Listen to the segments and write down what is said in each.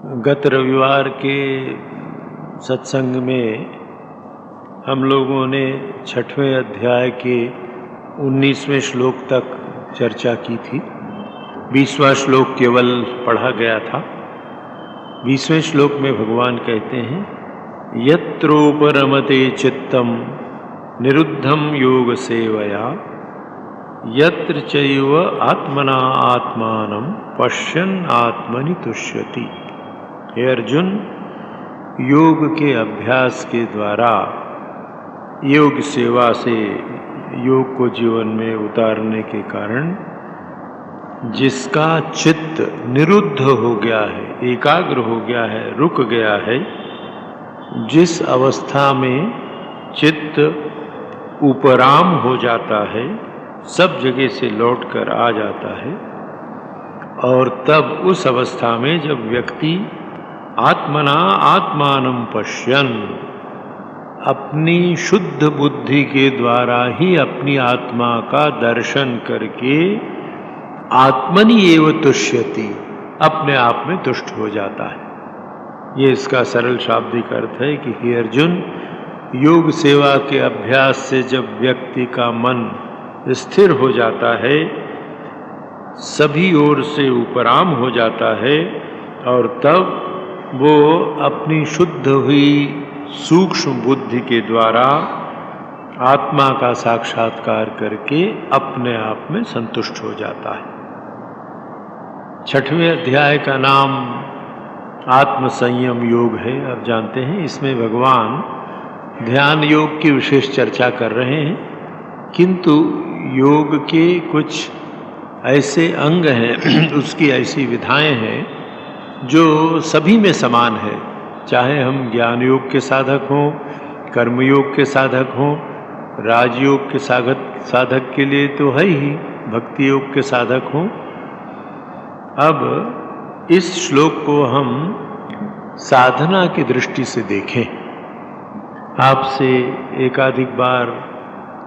गत रविवार के सत्संग में हम लोगों ने 6वें अध्याय के 19वें श्लोक तक चर्चा की थी। 20वां श्लोक केवल पढ़ा गया था। 20वें श्लोक में भगवान कहते हैं, यत्रोपरमते चित्तम निरुद्धम योग सेवया यत्र चैव आत्मना आत्मानं पश्यन् आत्मनि तुष्यति। हे अर्जुन, योग के अभ्यास के द्वारा, योग सेवा से योग को जीवन में उतारने के कारण जिसका चित्त निरुद्ध हो गया है, एकाग्र हो गया है, रुक गया है, जिस अवस्था में चित्त उपराम हो जाता है, सब जगह से लौटकर आ जाता है, और तब उस अवस्था में जब व्यक्ति आत्मना आत्मानं पश्यन्, अपनी शुद्ध बुद्धि के द्वारा ही अपनी आत्मा का दर्शन करके आत्मनि एव तुष्यति, अपने आप में तुष्ट हो जाता है। ये इसका सरल शाब्दिक अर्थ है कि हे अर्जुन, योग सेवा के अभ्यास से जब व्यक्ति का मन स्थिर हो जाता है, सभी ओर से उपराम हो जाता है, और तब वो अपनी शुद्ध हुई सूक्ष्म बुद्धि के द्वारा आत्मा का साक्षात्कार करके अपने आप में संतुष्ट हो जाता है। 6वें अध्याय का नाम आत्म संयम योग है। आप जानते हैं, इसमें भगवान ध्यान योग की विशेष चर्चा कर रहे हैं, किंतु योग के कुछ ऐसे अंग हैं, उसकी ऐसी विधाएं हैं जो सभी में समान है। चाहे हम ज्ञान योग के साधक हों, कर्मयोग के साधक हों, राजयोग के साधक के लिए तो है ही, भक्ति योग के साधक हों। अब इस श्लोक को हम साधना की दृष्टि से देखें। आपसे एकाधिक बार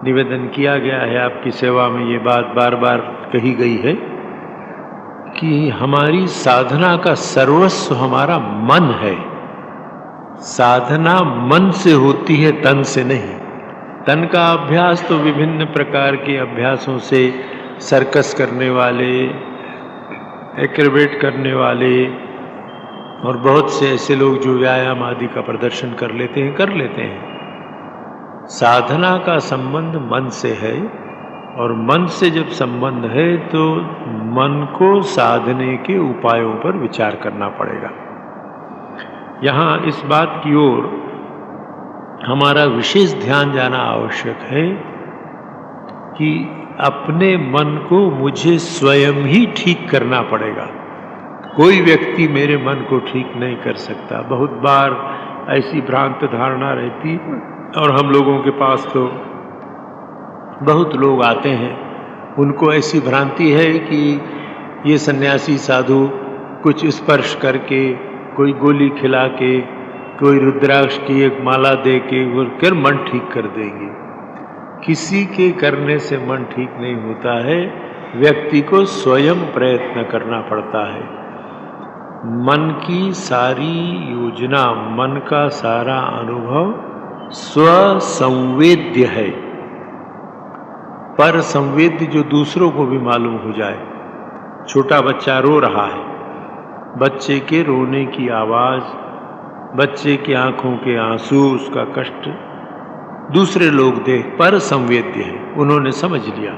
निवेदन किया गया है, आपकी सेवा में ये बात बार बार कही गई है कि हमारी साधना का सर्वस्व हमारा मन है। साधना मन से होती है, तन से नहीं। तन का अभ्यास तो विभिन्न प्रकार के अभ्यासों से, सर्कस करने वाले, एक्रोबेट करने वाले और बहुत से ऐसे लोग जो व्यायाम आदि का प्रदर्शन कर लेते हैं। साधना का संबंध मन से है, और मन से जब संबंध है तो मन को साधने के उपायों पर विचार करना पड़ेगा। यहाँ इस बात की ओर हमारा विशेष ध्यान जाना आवश्यक है कि अपने मन को मुझे स्वयं ही ठीक करना पड़ेगा। कोई व्यक्ति मेरे मन को ठीक नहीं कर सकता। बहुत बार ऐसी भ्रांत धारणा रहती, और हम लोगों के पास तो बहुत लोग आते हैं, उनको ऐसी भ्रांति है कि ये सन्यासी साधु कुछ स्पर्श करके, कोई गोली खिला के, कोई रुद्राक्ष की एक माला दे के कर मन ठीक कर देंगे। किसी के करने से मन ठीक नहीं होता है, व्यक्ति को स्वयं प्रयत्न करना पड़ता है। मन की सारी योजना, मन का सारा अनुभव स्वसंवेद्य है, पर संवेद्य जो दूसरों को भी मालूम हो जाए। छोटा बच्चा रो रहा है, बच्चे के रोने की आवाज़, बच्चे की आंखों के आंसू, उसका कष्ट दूसरे लोग देख पर संवेद्य है, उन्होंने समझ लिया।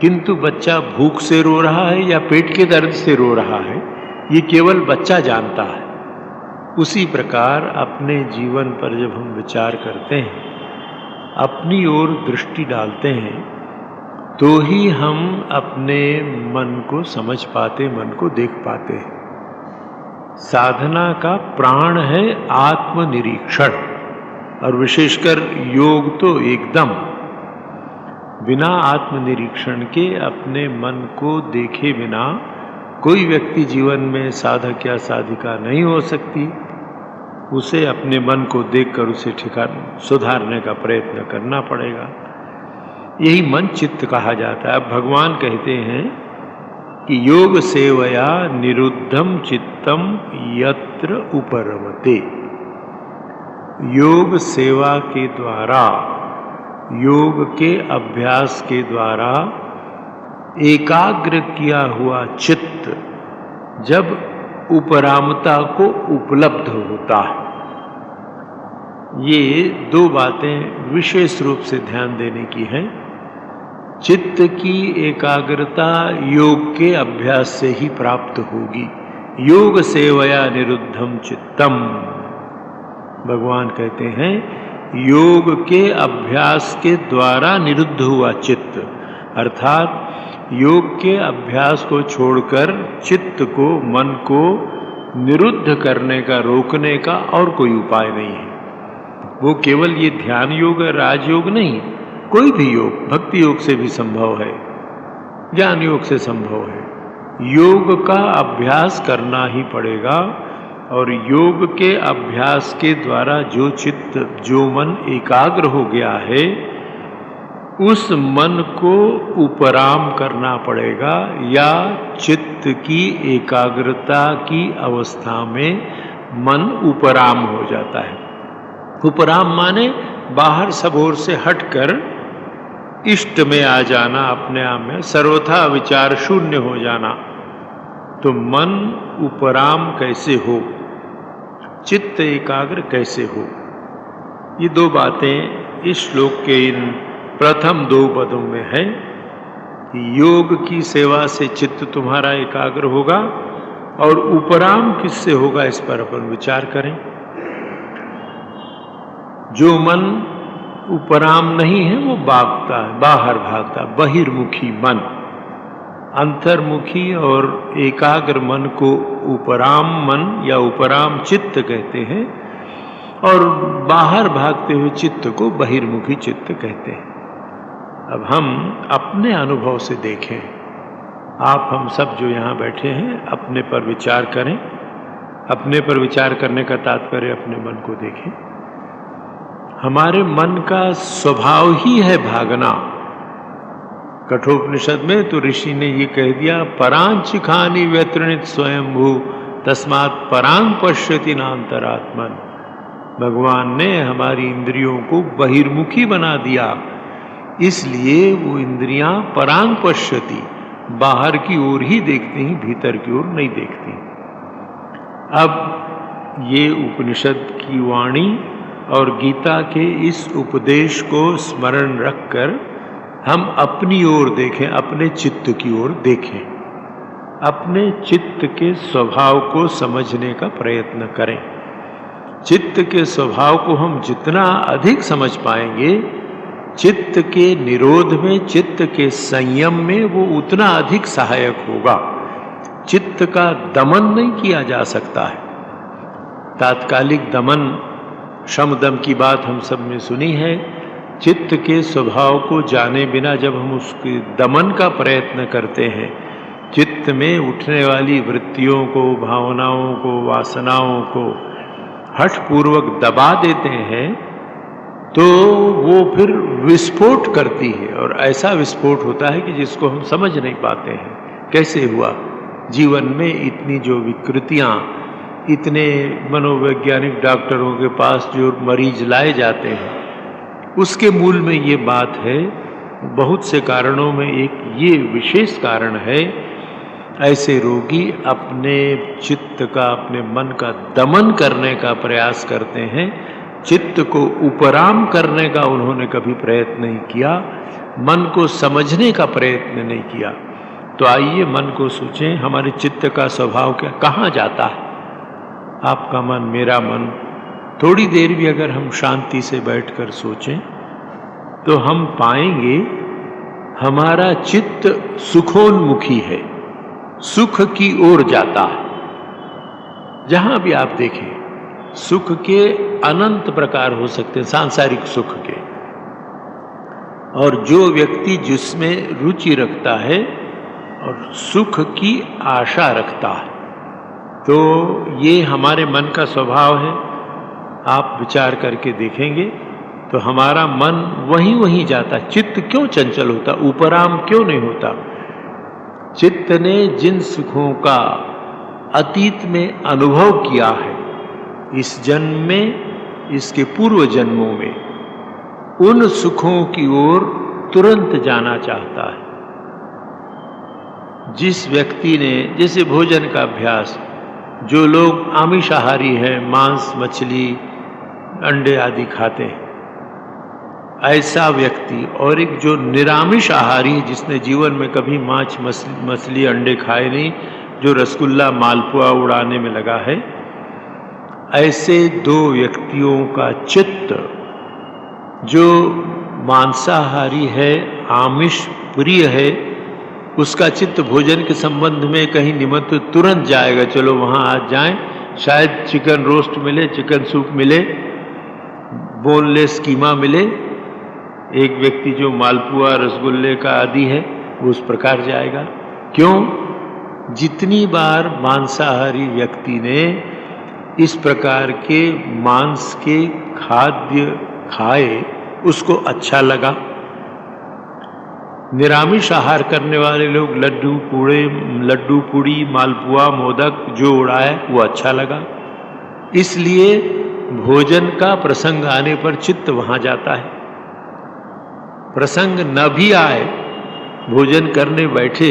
किंतु बच्चा भूख से रो रहा है या पेट के दर्द से रो रहा है, ये केवल बच्चा जानता है। उसी प्रकार अपने जीवन पर जब हम विचार करते हैं, अपनी ओर दृष्टि डालते हैं, तो ही हम अपने मन को समझ पाते, मन को देख पाते हैं। साधना का प्राण है आत्मनिरीक्षण, और विशेषकर योग तो एकदम बिना आत्मनिरीक्षण के, अपने मन को देखे बिना कोई व्यक्ति जीवन में साधक या साधिका नहीं हो सकती। उसे अपने मन को देखकर उसे सुधारने का प्रयत्न करना पड़ेगा। यही मन चित्त कहा जाता है। अब भगवान कहते हैं कि योग सेवया निरुद्धम चित्तम यत्र उपरमते। योग सेवा के द्वारा, योग के अभ्यास के द्वारा एकाग्र किया हुआ चित्त जब उपरामता को उपलब्ध होता है। ये दो बातें विशेष रूप से ध्यान देने की हैं। चित्त की एकाग्रता योग के अभ्यास से ही प्राप्त होगी। योग सेवया निरुद्धम चित्तम, भगवान कहते हैं योग के अभ्यास के द्वारा निरुद्ध हुआ चित्त, अर्थात योग के अभ्यास को छोड़कर चित्त को, मन को निरुद्ध करने का, रोकने का और कोई उपाय नहीं है। वो केवल ये ध्यान योग, राजयोग नहीं, कोई भी योग, भक्ति योग से भी संभव है, ज्ञान योग से संभव है। योग का अभ्यास करना ही पड़ेगा और योग के अभ्यास के द्वारा जो चित्त, जो मन एकाग्र हो गया है, उस मन को उपराम करना पड़ेगा, या चित्त की एकाग्रता की अवस्था में मन उपराम हो जाता है। उपराम माने बाहर सब ओर से हटकर इष्ट में आ जाना, अपने आप में सर्वथा विचार शून्य हो जाना। तो मन उपराम कैसे हो, चित्त एकाग्र कैसे हो, ये दो बातें इस श्लोक के इन प्रथम दो पदों में है। योग की सेवा से चित्त तुम्हारा एकाग्र होगा और उपराम किससे होगा, इस पर अपन विचार करें। जो मन उपराम नहीं है वो भागता है, बाहर भागता, बहिर्मुखी मन। अंतर्मुखी और एकाग्र मन को उपराम मन या उपराम चित्त कहते हैं और बाहर भागते हुए चित्त को बहिर्मुखी चित्त कहते हैं। अब हम अपने अनुभव से देखें, आप हम सब जो यहाँ बैठे हैं अपने पर विचार करें। अपने पर विचार करने का तात्पर्य अपने मन को देखें। हमारे मन का स्वभाव ही है भागना। कठोपनिषद में तो ऋषि ने ये कह दिया, परांचिखानि व्यतृणित स्वयंभू तस्मात् परांग पश्यति नान्तरात्मन। भगवान ने हमारी इंद्रियों को बहिर्मुखी बना दिया, इसलिए वो इंद्रियां परांग पश्यति, बाहर की ओर ही देखती हैं, भीतर की ओर नहीं देखती। अब ये उपनिषद की वाणी और गीता के इस उपदेश को स्मरण रखकर हम अपनी ओर देखें, अपने चित्त की ओर देखें, अपने चित्त के स्वभाव को समझने का प्रयत्न करें। चित्त के स्वभाव को हम जितना अधिक समझ पाएंगे, चित्त के निरोध में, चित्त के संयम में वो उतना अधिक सहायक होगा। चित्त का दमन नहीं किया जा सकता है। तात्कालिक दमन, शम दम की बात हम सब ने सुनी है। चित्त के स्वभाव को जाने बिना जब हम उसके दमन का प्रयत्न करते हैं, चित्त में उठने वाली वृत्तियों को, भावनाओं को, वासनाओं को हठपूर्वक दबा देते हैं, तो वो फिर विस्फोट करती है और ऐसा विस्फोट होता है कि जिसको हम समझ नहीं पाते हैं कैसे हुआ। जीवन में इतनी जो विकृतियां, इतने मनोवैज्ञानिक डॉक्टरों के पास जो मरीज लाए जाते हैं, उसके मूल में ये बात है। बहुत से कारणों में एक ये विशेष कारण है, ऐसे रोगी अपने चित्त का, अपने मन का दमन करने का प्रयास करते हैं। चित्त को उपराम करने का उन्होंने कभी प्रयत्न नहीं किया, मन को समझने का प्रयत्न नहीं किया। तो आइए मन को सोचें, हमारे चित्त का स्वभाव क्या, कहाँ जाता है आपका मन, मेरा मन। थोड़ी देर भी अगर हम शांति से बैठकर सोचें तो हम पाएंगे हमारा चित्त सुखोन्मुखी है, सुख की ओर जाता है। जहां भी आप देखें, सुख के अनंत प्रकार हो सकते हैं, सांसारिक सुख के, और जो व्यक्ति जिसमें रुचि रखता है और सुख की आशा रखता है, तो ये हमारे मन का स्वभाव है। आप विचार करके देखेंगे तो हमारा मन वहीं जाता। चित्त क्यों चंचल होता, उपराम क्यों नहीं होता? चित्त ने जिन सुखों का अतीत में अनुभव किया है, इस जन्म में, इसके पूर्व जन्मों में, उन सुखों की ओर तुरंत जाना चाहता है। जिस व्यक्ति ने, जैसे भोजन का अभ्यास, जो लोग आमिषाहारी हैं, मांस, मछली, अंडे आदि खाते हैं, ऐसा व्यक्ति, और एक जो निरामिष आहारी है, जिसने जीवन में कभी मांस, मछली, अंडे खाए नहीं, जो रसगुल्ला, मालपुआ उड़ाने में लगा है, ऐसे दो व्यक्तियों का चित्त, जो मांसाहारी है, आमिष प्रिय है, उसका चित्त भोजन के संबंध में कहीं निमंत्रित तुरंत जाएगा, चलो वहाँ आज जाएं, शायद चिकन रोस्ट मिले, चिकन सूप मिले, बोनलेस कीमा मिले। एक व्यक्ति जो मालपुआ, रसगुल्ले का आदि है, वो उस प्रकार जाएगा। क्यों? जितनी बार मांसाहारी व्यक्ति ने इस प्रकार के मांस के खाद्य खाए, उसको अच्छा लगा। निरामिष आहार करने वाले लोग लड्डू पूड़ी, मालपुआ, मोदक जो उड़ाए वो अच्छा लगा, इसलिए भोजन का प्रसंग आने पर चित्त वहां जाता है। प्रसंग न भी आए, भोजन करने बैठे,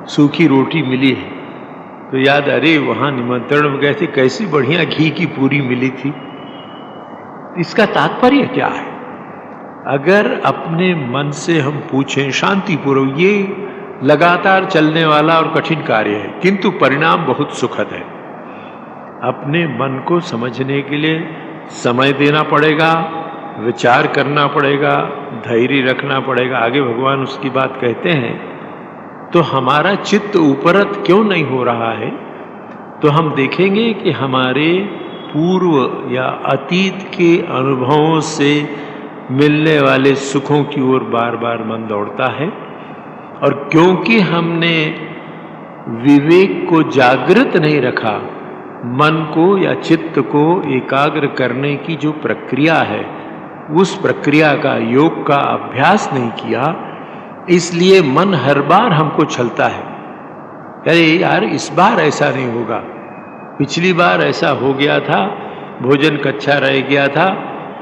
सूखी रोटी मिली है तो याद, अरे वहां निमंत्रण में गए थे, कैसी बढ़िया घी की पूरी मिली थी। इसका तात्पर्य क्या है? अगर अपने मन से हम पूछें शांतिपूर्वक, ये लगातार चलने वाला और कठिन कार्य है, किंतु परिणाम बहुत सुखद है। अपने मन को समझने के लिए समय देना पड़ेगा, विचार करना पड़ेगा, धैर्य रखना पड़ेगा। आगे भगवान उसकी बात कहते हैं। तो हमारा चित्त उपरत क्यों नहीं हो रहा है? तो हम देखेंगे कि हमारे पूर्व या अतीत के अनुभवों से मिलने वाले सुखों की ओर बार बार मन दौड़ता है, और क्योंकि हमने विवेक को जागृत नहीं रखा, मन को या चित्त को एकाग्र करने की जो प्रक्रिया है, उस प्रक्रिया का, योग का अभ्यास नहीं किया, इसलिए मन हर बार हमको छलता है। अरे यार, इस बार ऐसा नहीं होगा, पिछली बार ऐसा हो गया था, भोजन कच्चा रह गया था,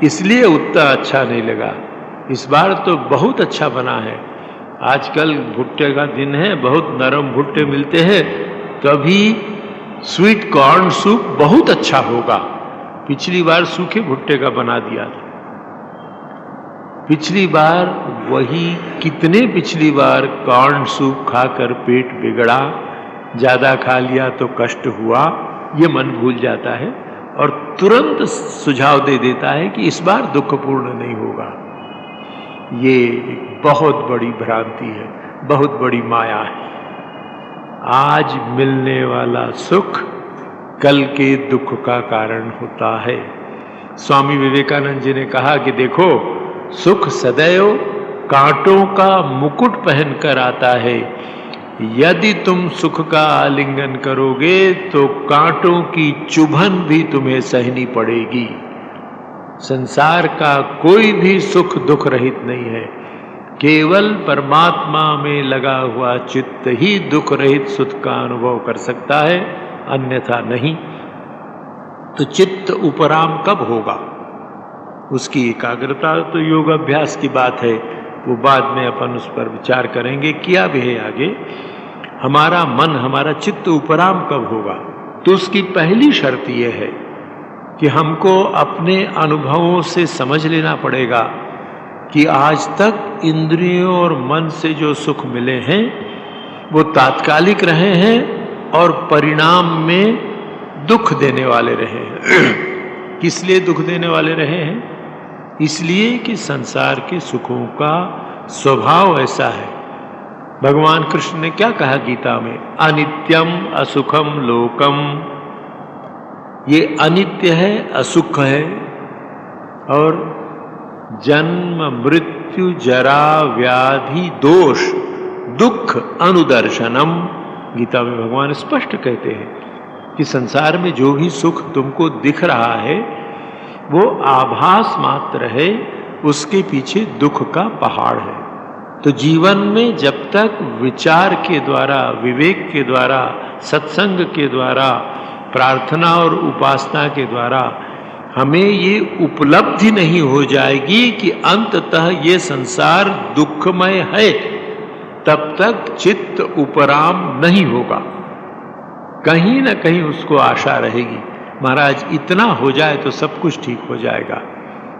इसलिए उतना अच्छा नहीं लगा, इस बार तो बहुत अच्छा बना है। आजकल भुट्टे का दिन है, बहुत नरम भुट्टे मिलते हैं, तो अभी स्वीट कॉर्न सूप बहुत अच्छा होगा। पिछली बार सूखे भुट्टे का बना दिया था। पिछली बार वही, कितने पिछली बार कॉर्न सूप खाकर पेट बिगड़ा, ज़्यादा खा लिया तो कष्ट हुआ, ये मन भूल जाता है और तुरंत सुझाव दे देता है कि इस बार दुखपूर्ण नहीं होगा। ये बहुत बड़ी भ्रांति है, बहुत बड़ी माया है। आज मिलने वाला सुख कल के दुख का कारण होता है। स्वामी विवेकानंद जी ने कहा कि देखो, सुख सदैव कांटों का मुकुट पहनकर आता है। यदि तुम सुख का आलिंगन करोगे तो कांटों की चुभन भी तुम्हें सहनी पड़ेगी। संसार का कोई भी सुख दुख रहित नहीं है, केवल परमात्मा में लगा हुआ चित्त ही दुख रहित सुख का अनुभव कर सकता है, अन्यथा नहीं। तो चित्त उपराम कब होगा? उसकी एकाग्रता तो योग अभ्यास की बात है, वो बाद में अपन उस पर विचार करेंगे, किया भी है आगे। हमारा मन, हमारा चित्त उपराम कब होगा? तो उसकी पहली शर्त यह है कि हमको अपने अनुभवों से समझ लेना पड़ेगा कि आज तक इंद्रियों और मन से जो सुख मिले हैं वो तात्कालिक रहे हैं और परिणाम में दुख देने वाले रहे हैं। किस लिए दुख देने वाले रहे हैं? इसलिए कि संसार के सुखों का स्वभाव ऐसा है। भगवान कृष्ण ने क्या कहा गीता में? अनित्यम असुखम लोकम। ये अनित्य है, असुख है, और जन्म मृत्यु जरा व्याधि दोष दुख अनुदर्शनम। गीता में भगवान स्पष्ट कहते हैं कि संसार में जो भी सुख तुमको दिख रहा है वो आभास मात्र है, उसके पीछे दुख का पहाड़ है। तो जीवन में जब तक विचार के द्वारा, विवेक के द्वारा, सत्संग के द्वारा, प्रार्थना और उपासना के द्वारा हमें ये उपलब्धि नहीं हो जाएगी कि अंततः ये संसार दुखमय है, तब तक चित्त उपराम नहीं होगा। कहीं ना कहीं उसको आशा रहेगी, महाराज इतना हो जाए तो सब कुछ ठीक हो जाएगा।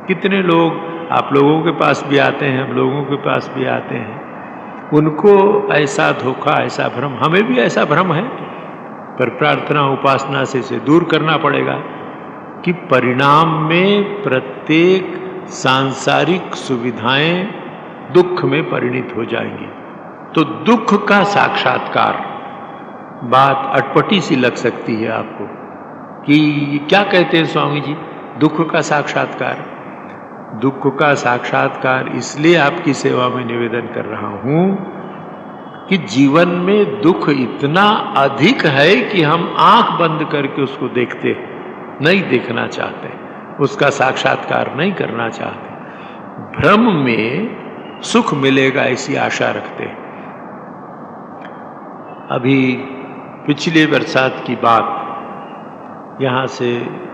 कितने लोग आप लोगों के पास भी आते हैं, हम लोगों के पास भी आते हैं, उनको ऐसा धोखा, ऐसा भ्रम, हमें भी ऐसा भ्रम है, पर प्रार्थना उपासना से इसे दूर करना पड़ेगा कि परिणाम में प्रत्येक सांसारिक सुविधाएं दुख में परिणित हो जाएंगी। तो दुख का साक्षात्कार, बात अटपटी सी लग सकती है आपको कि क्या कहते हैं स्वामी जी, दुख का साक्षात्कार। दुख का साक्षात्कार इसलिए आपकी सेवा में निवेदन कर रहा हूं कि जीवन में दुख इतना अधिक है कि हम आंख बंद करके उसको देखते नहीं, देखना चाहते, उसका साक्षात्कार नहीं करना चाहते, भ्रम में सुख मिलेगा ऐसी आशा रखते। अभी पिछले बरसात की बात, यहाँ से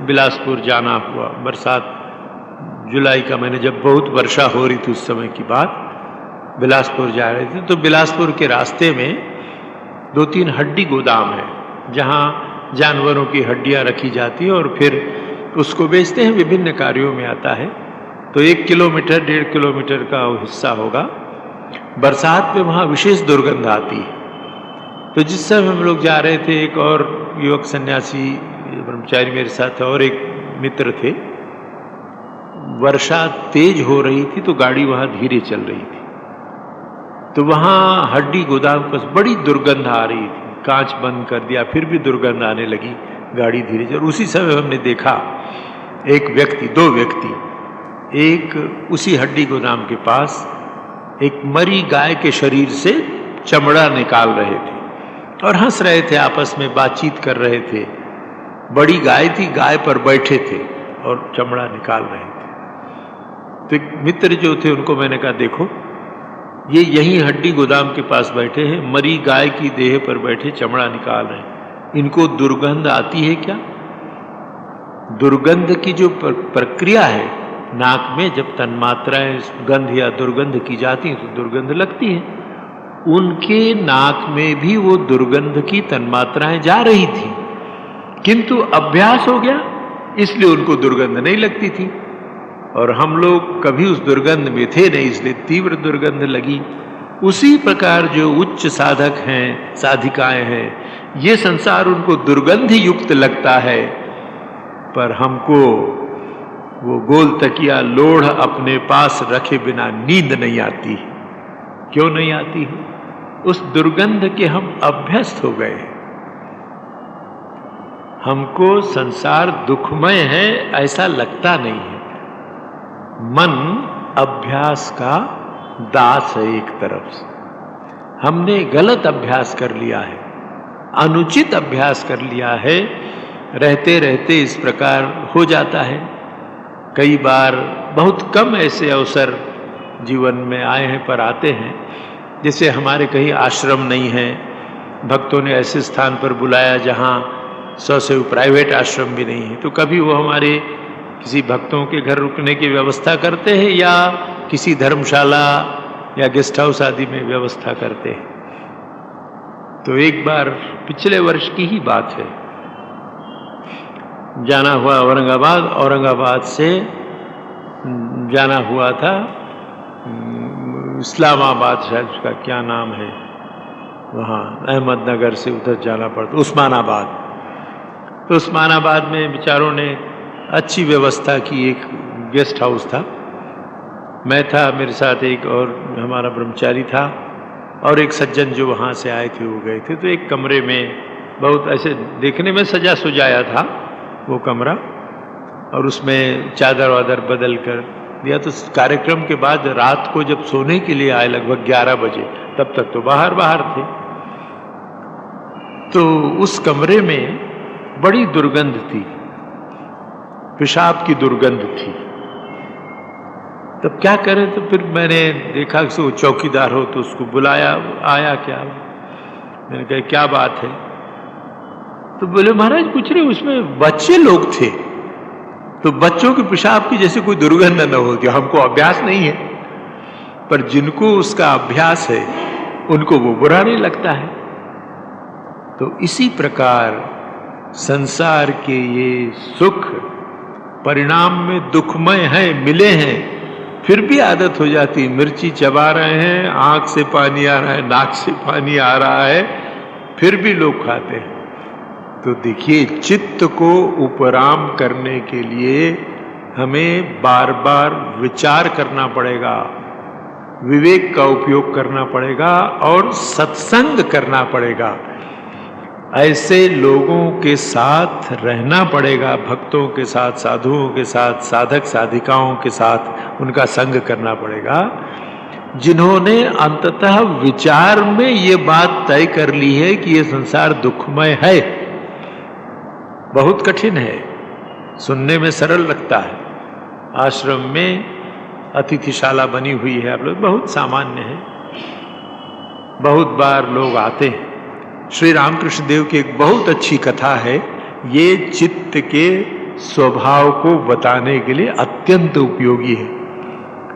बिलासपुर जाना हुआ, बरसात जुलाई का महीने, जब बहुत वर्षा हो रही थी उस समय की बात, बिलासपुर जा रहे थे। तो बिलासपुर के रास्ते में 2-3 हड्डी गोदाम है जहाँ जानवरों की हड्डियाँ रखी जाती है और फिर उसको बेचते हैं, विभिन्न कार्यों में आता है। तो 1 किलोमीटर 1.5 किलोमीटर का वो हिस्सा होगा। बरसात में वहाँ विशेष दुर्गंध आती है। तो जिस समय हम लोग जा रहे थे, एक और युवक सन्यासी ब्रह्मचारी मेरे साथ और एक मित्र थे, वर्षा तेज हो रही थी तो गाड़ी वहाँ धीरे चल रही थी। तो वहाँ हड्डी गोदाम पर बड़ी दुर्गंध आ रही थी, कांच बंद कर दिया, फिर भी दुर्गंध आने लगी, गाड़ी धीरे चल। उसी समय हमने देखा एक व्यक्ति, 2 व्यक्ति, एक उसी हड्डी गोदाम के पास एक मरी गाय के शरीर से चमड़ा निकाल रहे थे और हंस रहे थे, आपस में बातचीत कर रहे थे। बड़ी गाय थी, गाय पर बैठे थे और चमड़ा निकाल रहे थे। तो एक मित्र जो थे उनको मैंने कहा, देखो ये यही हड्डी गोदाम के पास बैठे हैं, मरी गाय की देह पर बैठे चमड़ा निकाल रहे हैं, इनको दुर्गंध आती है क्या? दुर्गंध की जो प्रक्रिया है, नाक में जब तन्मात्राएं गंध या दुर्गंध की जाती हैं तो दुर्गंध लगती है। उनके नाक में भी वो दुर्गंध की तन्मात्राएं जा रही थी, किंतु अभ्यास हो गया इसलिए उनको दुर्गंध नहीं लगती थी। और हम लोग कभी उस दुर्गंध में थे नहीं, इसलिए तीव्र दुर्गंध लगी। उसी प्रकार जो उच्च साधक हैं, साधिकाएं हैं, ये संसार उनको दुर्गंध युक्त लगता है, पर हमको वो गोल तकिया लोढ़ अपने पास रखे बिना नींद नहीं आती। क्यों नहीं आती है? उस दुर्गंध के हम अभ्यस्त हो गए। हमको संसार दुखमय है ऐसा लगता नहीं है। मन अभ्यास का दास है। एक तरफ से हमने गलत अभ्यास कर लिया है, अनुचित अभ्यास कर लिया है, रहते रहते इस प्रकार हो जाता है। कई बार बहुत कम ऐसे अवसर जीवन में आए हैं, पर आते हैं। जैसे हमारे कहीं आश्रम नहीं है, भक्तों ने ऐसे स्थान पर बुलाया जहाँ 100 से प्राइवेट आश्रम भी नहीं है, तो कभी वो हमारे किसी भक्तों के घर रुकने की व्यवस्था करते हैं या किसी धर्मशाला या गेस्ट हाउस आदि में व्यवस्था करते हैं। तो एक बार पिछले वर्ष की ही बात है, जाना हुआ औरंगाबाद, औरंगाबाद से जाना हुआ था इस्लामाबाद, शायद उसका क्या नाम है, वहाँ अहमदनगर से उधर जाना पड़ता, उस्मानाबाद। तो उस्मानाबाद में बेचारों ने अच्छी व्यवस्था की, एक गेस्ट हाउस था, मैं था, मेरे साथ एक और हमारा ब्रह्मचारी था और एक सज्जन जो वहाँ से आए थे वो गए थे। तो एक कमरे में बहुत ऐसे देखने में सजा सुजाया था वो कमरा, और उसमें चादर वादर बदल कर दिया। तो कार्यक्रम के बाद रात को जब सोने के लिए आए लगभग 11 बजे, तब तक तो बाहर थे। तो उस कमरे में बड़ी दुर्गंध थी, पेशाब की दुर्गंध थी। तब क्या करें? तो फिर मैंने देखा कि वो चौकीदार हो तो उसको बुलाया, आया क्या? मैंने कहा क्या बात है? तो बोले महाराज कुछ नहीं, उसमें बच्चे लोग थे तो बच्चों के पेशाब की जैसे कोई दुर्गंध न होती, हमको अभ्यास नहीं है, पर जिनको उसका अभ्यास है उनको वो बुरा नहीं लगता है। तो इसी प्रकार संसार के ये सुख परिणाम में दुखमय है, मिले हैं, फिर भी आदत हो जाती है। मिर्ची चबा रहे हैं, आंख से पानी आ रहा है, नाक से पानी आ रहा है, फिर भी लोग खाते हैं। तो देखिए, चित्त को उपराम करने के लिए हमें बार बार विचार करना पड़ेगा, विवेक का उपयोग करना पड़ेगा और सत्संग करना पड़ेगा। ऐसे लोगों के साथ रहना पड़ेगा, भक्तों के साथ, साधुओं के साथ, साधक साधिकाओं के साथ उनका संग करना पड़ेगा, जिन्होंने अंततः विचार में ये बात तय कर ली है कि ये संसार दुखमय है। बहुत कठिन है, सुनने में सरल लगता है। आश्रम में अतिथिशाला बनी हुई है, आप लोग, बहुत सामान्य है, बहुत बार लोग आते हैं। श्री रामकृष्ण देव की एक बहुत अच्छी कथा है, ये चित्त के स्वभाव को बताने के लिए अत्यंत उपयोगी है।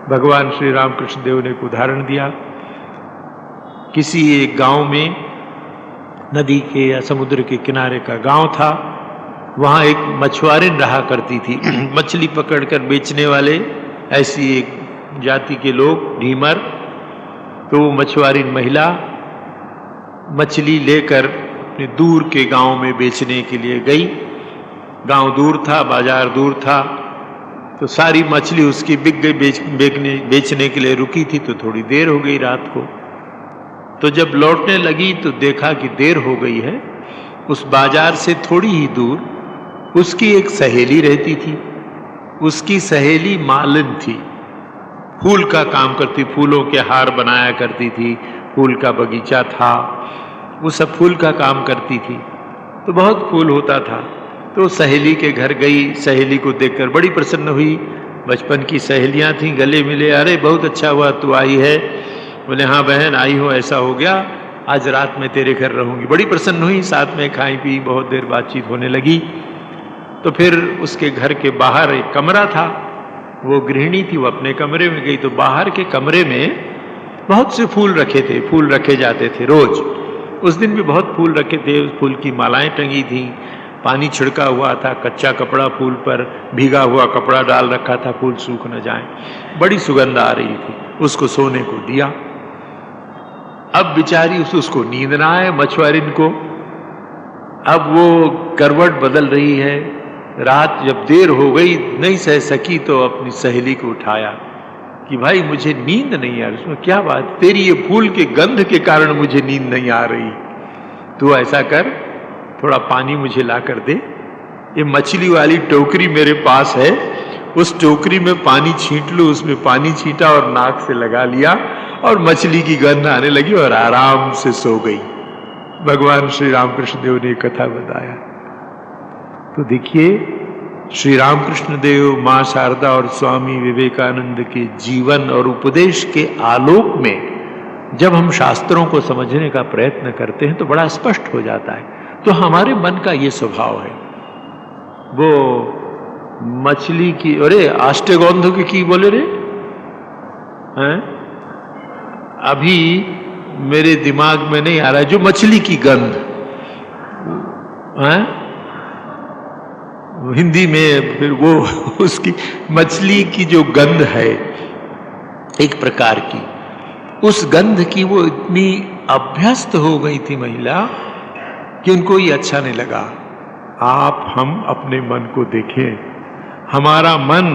भगवान श्री रामकृष्ण देव ने एक उदाहरण दिया। किसी एक गांव में, नदी के या समुद्र के किनारे का गांव था, वहां एक मछुआरिन रहा करती थी, मछली पकड़कर बेचने वाले, ऐसी एक जाति के लोग, ढीमर। तो वो मछुआरिन महिला मछली लेकर अपने दूर के गांव में बेचने के लिए गई। गांव दूर था, बाजार दूर था, तो सारी मछली उसकी बिक गई। बेचने के लिए रुकी थी तो थोड़ी देर हो गई रात को। तो जब लौटने लगी तो देखा कि देर हो गई है। उस बाजार से थोड़ी ही दूर उसकी एक सहेली रहती थी। उसकी सहेली मालिन थी, फूल का काम करती, फूलों के हार बनाया करती थी, फूल का बगीचा था, वो सब फूल का काम करती थी, तो बहुत फूल होता था। तो सहेली के घर गई, सहेली को देखकर बड़ी प्रसन्न हुई। बचपन की सहेलियां थी, गले मिले, अरे बहुत अच्छा हुआ तू आई है। बोले हाँ बहन आई हो, ऐसा हो गया, आज रात में तेरे घर रहूंगी। बड़ी प्रसन्न हुई, साथ में खाई पी, बहुत देर बातचीत होने लगी। तो फिर उसके घर के बाहर एक कमरा था, वो गृहिणी थी, वो अपने कमरे में गई। तो बाहर के कमरे में बहुत से फूल रखे थे, फूल रखे जाते थे रोज। उस दिन भी बहुत फूल रखे थे, फूल की मालाएं टंगी थी, पानी छिड़का हुआ था, कच्चा कपड़ा फूल पर, भीगा हुआ कपड़ा डाल रखा था, फूल सूख न जाए, बड़ी सुगंध आ रही थी। उसको सोने को दिया। अब बेचारी उसको नींद ना आए मछुआरिन को। अब वो करवट बदल रही है, रात जब देर हो गई, नहीं सह सकी तो अपनी सहेली को उठाया कि भाई मुझे नींद नहीं आ रही। उसमें क्या बात, तेरी ये फूल के गंध के कारण मुझे नींद नहीं आ रही। तू ऐसा कर, थोड़ा पानी मुझे ला कर दे, ये मछली वाली टोकरी मेरे पास है, उस टोकरी में पानी छींट लो। उसमें पानी छींटा और नाक से लगा लिया और मछली की गंध आने लगी और आराम से सो गई। भगवान श्री रामकृष्ण देव ने कथा बताया। तो देखिए, श्री रामकृष्ण देव, मां शारदा और स्वामी विवेकानंद के जीवन और उपदेश के आलोक में जब हम शास्त्रों को समझने का प्रयत्न करते हैं तो बड़ा स्पष्ट हो जाता है। तो हमारे मन का ये स्वभाव है। वो मछली की, अरे अष्टगंध की बोले रे हैं, अभी मेरे दिमाग में नहीं आ रहा है, जो मछली की गंध हैं, हिंदी में फिर वो उसकी मछली की जो गंध है एक प्रकार की, उस गंध की वो इतनी अभ्यस्त हो गई थी महिला कि उनको ये अच्छा नहीं लगा। आप हम अपने मन को देखें, हमारा मन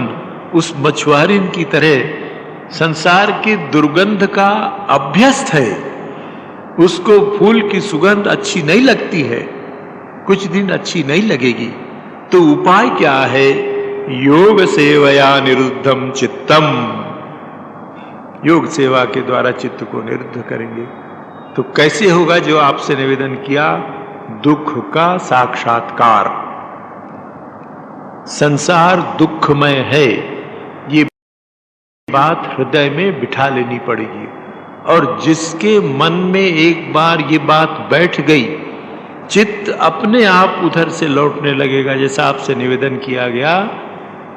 उस मछुआरिन की तरह संसार की दुर्गंध का अभ्यस्त है। उसको फूल की सुगंध अच्छी नहीं लगती है, कुछ दिन अच्छी नहीं लगेगी। तो उपाय क्या है? योग सेवया निरुद्धम चित्तम। योग सेवा के द्वारा चित्त को निरुद्ध करेंगे। तो कैसे होगा? जो आपसे निवेदन किया, दुख का साक्षात्कार। संसार दुखमय है, ये बात हृदय में बिठा लेनी पड़ेगी। और जिसके मन में एक बार ये बात बैठ गई, चित्त अपने आप उधर से लौटने लगेगा। जैसा आपसे निवेदन किया गया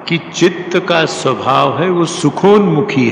कि चित्त का स्वभाव है वो सुखोन्मुखी है।